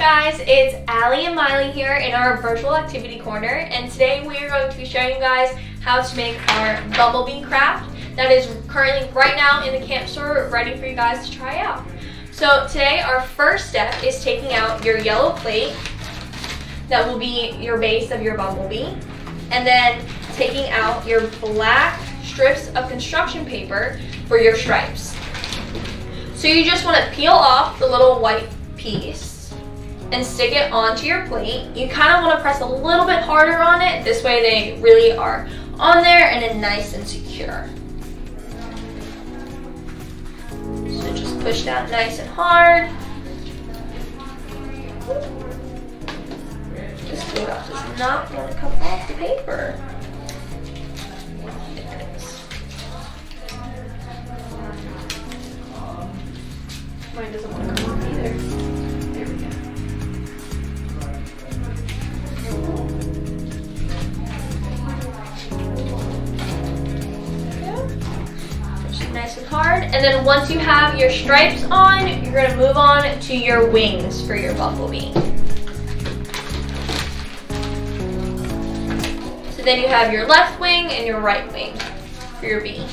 guys, it's Allie and Mylee here in our virtual activity corner, and today we are going to be showing you guys how to make our bumblebee craft that is currently right now in the camp store ready for you guys to try out. So today our first step is taking out your yellow plate that will be your base of your bumblebee, and then taking out your black strips of construction paper for your stripes. So you just want to peel off the little white piece and stick it onto your plate. You kind of want to press a little bit harder on it. This way they really are on there and then nice and secure. So just push down nice and hard. This glue does not want to come off the paper. Mine doesn't want to come off either. There we go. Push it nice and hard. And then once you have your stripes on, you're going to move on to your wings for your bumblebee. So then you have your left wing and your right wing for your bee.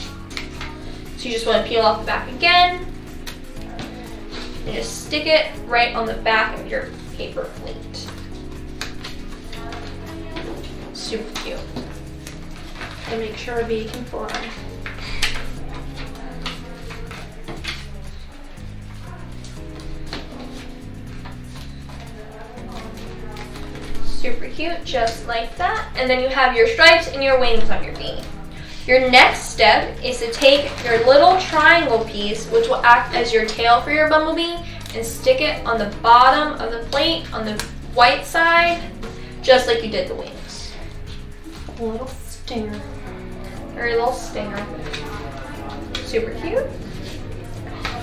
So you just want to peel off the back again. And just stick it right on the back of your paper plate. Super cute. And make sure a bee can fly. Super cute, just like that. And then you have your stripes and your wings on your bee. Your next step is to take your little triangle piece, which will act as your tail for your bumblebee, and stick it on the bottom of the plate on the white side, just like you did the wings. A little stinger. Or a little stinger. Super cute.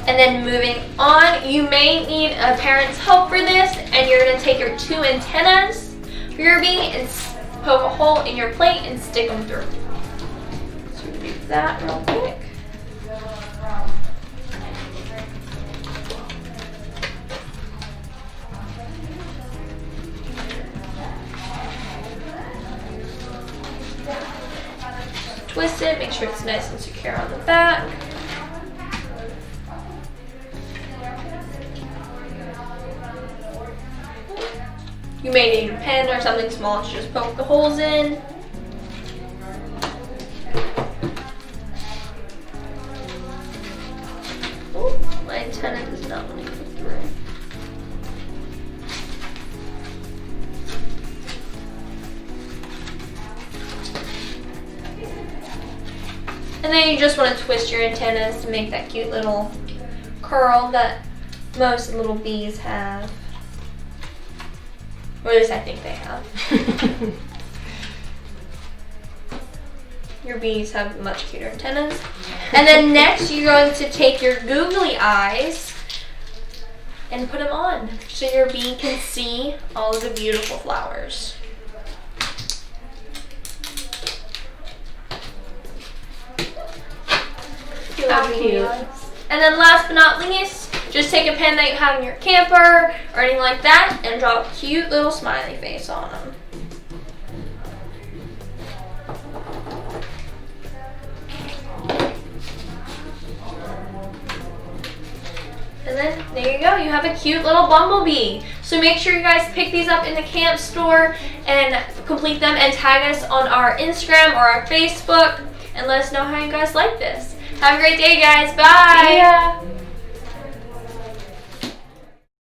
And then moving on, you may need a parent's help for this, and you're going to take your two antennas for your bee and poke a hole in your plate and stick them through. Do that real quick. Twist it, make sure it's nice and secure on the back. You may need a pen or something small to just poke the holes in. My antenna does not want to go through. And then you just want to twist your antennas to make that cute little curl that most little bees have. Or at least I think they have. Your bees have much cuter antennas. And then next you're going to take your googly eyes and put them on so your bee can see all of the beautiful flowers. How cute. And then last but not least, just take a pen that you have in your camper or anything like that and draw a cute little smiley face on them. And then there you go, you have a cute little bumblebee. So make sure you guys pick these up in the camp store and complete them and tag us on our Instagram or our Facebook and let us know how you guys like this. Have a great day, guys. Bye. See ya.